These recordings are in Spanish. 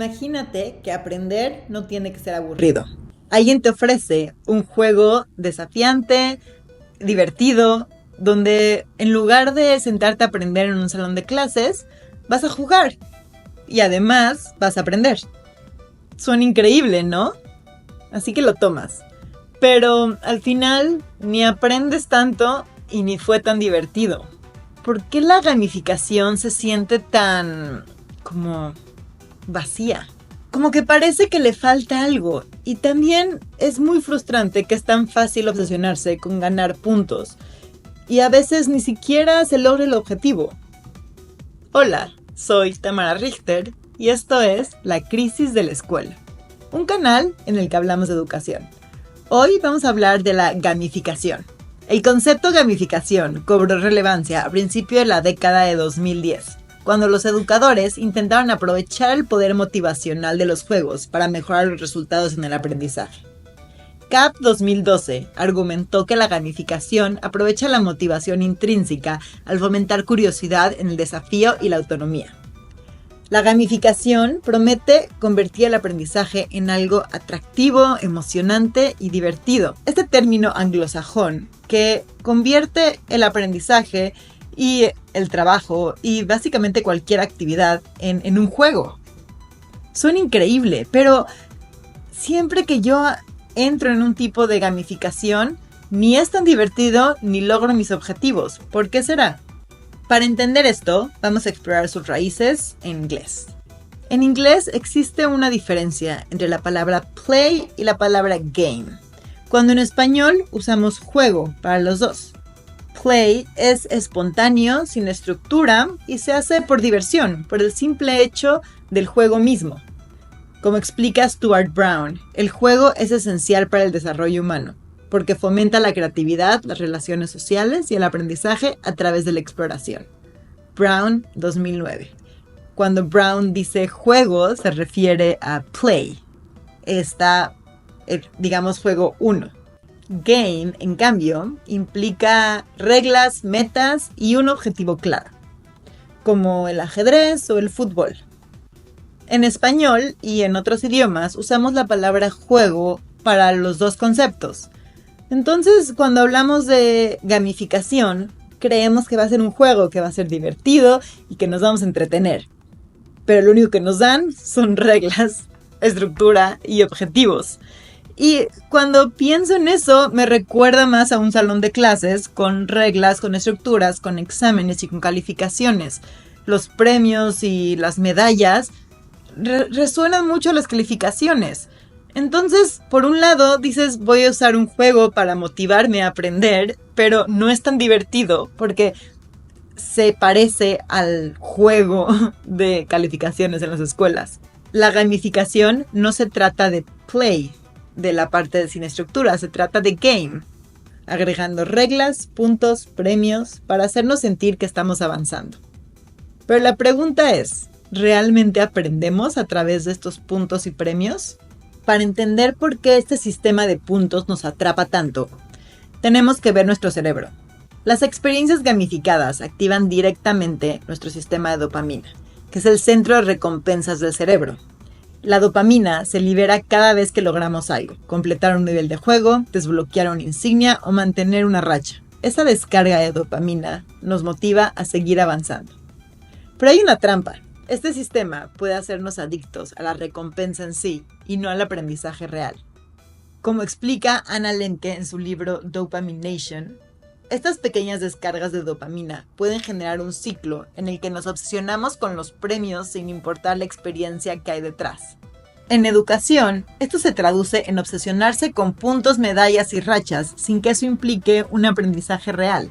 Imagínate que aprender no tiene que ser aburrido. Alguien te ofrece un juego desafiante, divertido, donde en lugar de sentarte a aprender en un salón de clases, vas a jugar y además vas a aprender. Suena increíble, ¿no? Así que lo tomas. Pero al final ni aprendes tanto y ni fue tan divertido. ¿Por qué la gamificación se siente tan como vacía? Como que parece que le falta algo. Y también es muy frustrante que es tan fácil obsesionarse con ganar puntos. Y a veces ni siquiera se logra el objetivo. Hola, soy Tamara Richter y esto es La Crisis de la Escuela, un canal en el que hablamos de educación. Hoy vamos a hablar de la gamificación. El concepto gamificación cobró relevancia a principios de la década de 2010, cuando los educadores intentaron aprovechar el poder motivacional de los juegos para mejorar los resultados en el aprendizaje. CAP 2012 argumentó que la gamificación aprovecha la motivación intrínseca al fomentar curiosidad en el desafío y la autonomía. La gamificación promete convertir el aprendizaje en algo atractivo, emocionante y divertido. Este término anglosajón que convierte el aprendizaje y el trabajo y básicamente cualquier actividad en un juego. Suena increíble, pero siempre que yo entro en un tipo de gamificación, ni es tan divertido ni logro mis objetivos. ¿Por qué será? Para entender esto, vamos a explorar sus raíces en inglés. En inglés existe una diferencia entre la palabra play y la palabra game, cuando en español usamos juego para los dos. Play es espontáneo, sin estructura y se hace por diversión, por el simple hecho del juego mismo. Como explica Stuart Brown, el juego es esencial para el desarrollo humano, porque fomenta la creatividad, las relaciones sociales y el aprendizaje a través de la exploración. Brown, 2009. Cuando Brown dice juego, se refiere a play. Digamos juego 1. Game, en cambio, implica reglas, metas y un objetivo claro, como el ajedrez o el fútbol. En español y en otros idiomas usamos la palabra juego para los dos conceptos. Entonces, cuando hablamos de gamificación, creemos que va a ser un juego que va a ser divertido y que nos vamos a entretener. Pero lo único que nos dan son reglas, estructura y objetivos. Y cuando pienso en eso, me recuerda más a un salón de clases con reglas, con estructuras, con exámenes y con calificaciones. Los premios y las medallas resuenan mucho las calificaciones. Entonces, por un lado, dices, voy a usar un juego para motivarme a aprender, pero no es tan divertido porque se parece al juego de calificaciones en las escuelas. La gamificación no se trata de play, de la parte sin estructura, se trata de game, agregando reglas, puntos, premios, para hacernos sentir que estamos avanzando. Pero la pregunta es, ¿realmente aprendemos a través de estos puntos y premios? Para entender por qué este sistema de puntos nos atrapa tanto, tenemos que ver nuestro cerebro. Las experiencias gamificadas activan directamente nuestro sistema de dopamina, que es el centro de recompensas del cerebro. La dopamina se libera cada vez que logramos algo, completar un nivel de juego, desbloquear una insignia o mantener una racha. Esa descarga de dopamina nos motiva a seguir avanzando. Pero hay una trampa. Este sistema puede hacernos adictos a la recompensa en sí y no al aprendizaje real. Como explica Anna Lemke en su libro Dopamination, estas pequeñas descargas de dopamina pueden generar un ciclo en el que nos obsesionamos con los premios sin importar la experiencia que hay detrás. En educación, esto se traduce en obsesionarse con puntos, medallas y rachas sin que eso implique un aprendizaje real.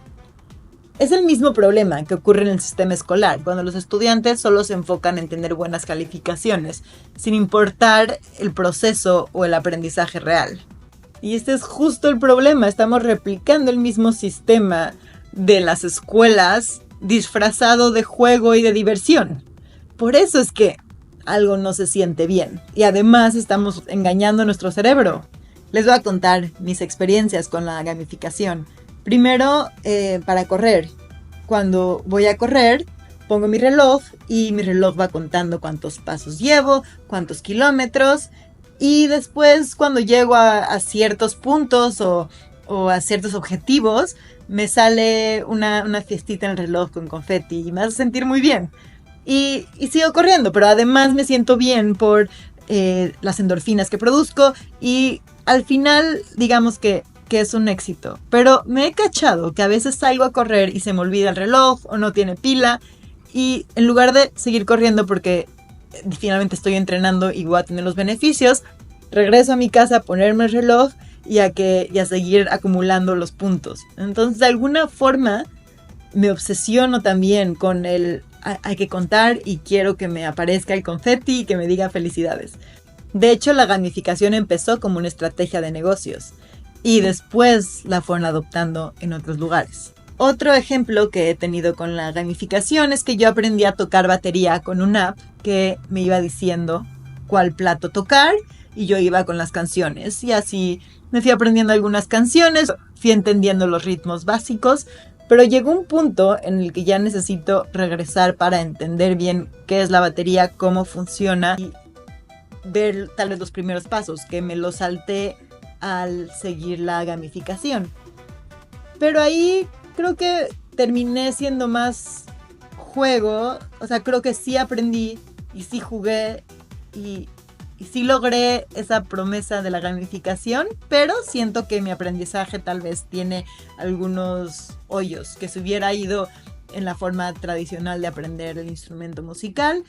Es el mismo problema que ocurre en el sistema escolar, cuando los estudiantes solo se enfocan en tener buenas calificaciones, sin importar el proceso o el aprendizaje real. Y este es justo el problema, estamos replicando el mismo sistema de las escuelas disfrazado de juego y de diversión. Por eso es que algo no se siente bien y además estamos engañando a nuestro cerebro. Les voy a contar mis experiencias con la gamificación. Primero, para correr. Cuando voy a correr, pongo mi reloj y mi reloj va contando cuántos pasos llevo, cuántos kilómetros, y después cuando llego a ciertos puntos o a ciertos objetivos, me sale una fiestita en el reloj con confeti y me hace sentir muy bien. Y sigo corriendo, pero además me siento bien por las endorfinas que produzco y al final digamos que es un éxito. Pero me he cachado que a veces salgo a correr y se me olvida el reloj o no tiene pila y en lugar de seguir corriendo porque finalmente estoy entrenando y voy a tener los beneficios, regreso a mi casa a ponerme el reloj y a seguir acumulando los puntos. Entonces de alguna forma me obsesiono también con hay que contar y quiero que me aparezca el confeti y que me diga felicidades. De hecho, la gamificación empezó como una estrategia de negocios y después la fueron adoptando en otros lugares. Otro ejemplo que he tenido con la gamificación es que yo aprendí a tocar batería con una app que me iba diciendo cuál plato tocar y yo iba con las canciones y así me fui aprendiendo algunas canciones, fui entendiendo los ritmos básicos, pero llegó un punto en el que ya necesito regresar para entender bien qué es la batería, cómo funciona y ver tal vez los primeros pasos, que me los salté al seguir la gamificación. Pero ahí creo que terminé siendo más juego, o sea, creo que sí aprendí y sí jugué y sí logré esa promesa de la gamificación, pero siento que mi aprendizaje tal vez tiene algunos hoyos, que si hubiera ido en la forma tradicional de aprender el instrumento musical,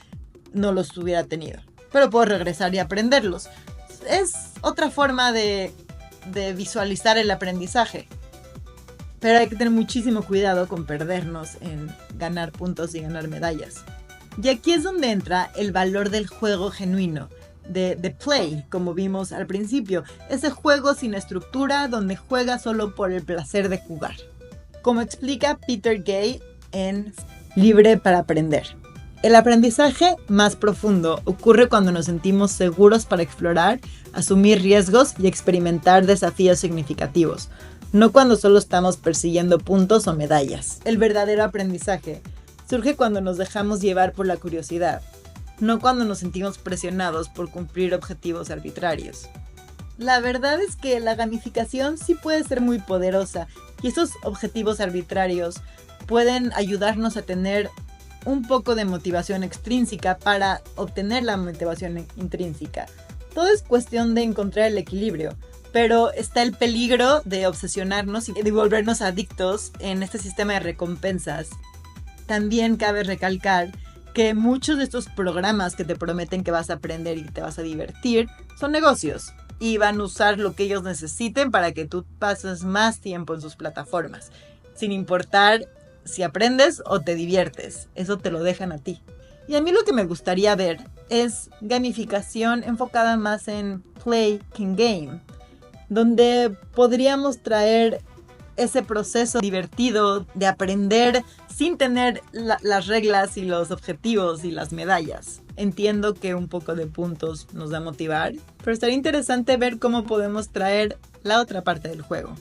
no los hubiera tenido. Pero puedo regresar y aprenderlos. Es otra forma de visualizar el aprendizaje. Pero hay que tener muchísimo cuidado con perdernos en ganar puntos y ganar medallas. Y aquí es donde entra el valor del juego genuino, de play, como vimos al principio. Ese juego sin estructura donde juegas solo por el placer de jugar. Como explica Peter Gay en Libre para Aprender. El aprendizaje más profundo ocurre cuando nos sentimos seguros para explorar, asumir riesgos y experimentar desafíos significativos, no cuando solo estamos persiguiendo puntos o medallas. El verdadero aprendizaje surge cuando nos dejamos llevar por la curiosidad, no cuando nos sentimos presionados por cumplir objetivos arbitrarios. La verdad es que la gamificación sí puede ser muy poderosa y esos objetivos arbitrarios pueden ayudarnos a tener un poco de motivación extrínseca para obtener la motivación intrínseca. Todo es cuestión de encontrar el equilibrio, pero está el peligro de obsesionarnos y de volvernos adictos en este sistema de recompensas. También cabe recalcar que muchos de estos programas que te prometen que vas a aprender y te vas a divertir son negocios y van a usar lo que ellos necesiten para que tú pases más tiempo en sus plataformas, sin importar si aprendes o te diviertes. Eso te lo dejan a ti. Y a mí lo que me gustaría ver es gamificación enfocada más en play que en game, donde podríamos traer ese proceso divertido de aprender sin tener las reglas y los objetivos y las medallas. Entiendo que un poco de puntos nos da a motivar, pero estaría interesante ver cómo podemos traer la otra parte del juego.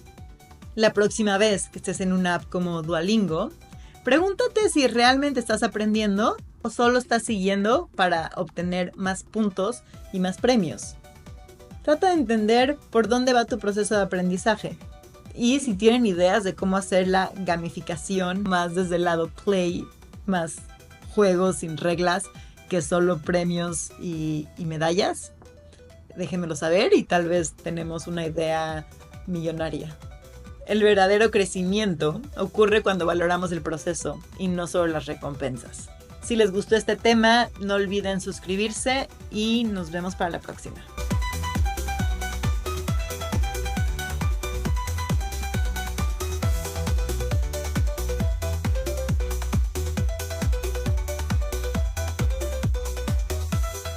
La próxima vez que estés en una app como Duolingo, pregúntate si realmente estás aprendiendo o solo estás siguiendo para obtener más puntos y más premios. Trata de entender por dónde va tu proceso de aprendizaje. Y si tienen ideas de cómo hacer la gamificación más desde el lado play, más juegos sin reglas que solo premios y medallas, déjenmelo saber y tal vez tenemos una idea millonaria. El verdadero crecimiento ocurre cuando valoramos el proceso y no solo las recompensas. Si les gustó este tema, no olviden suscribirse y nos vemos para la próxima.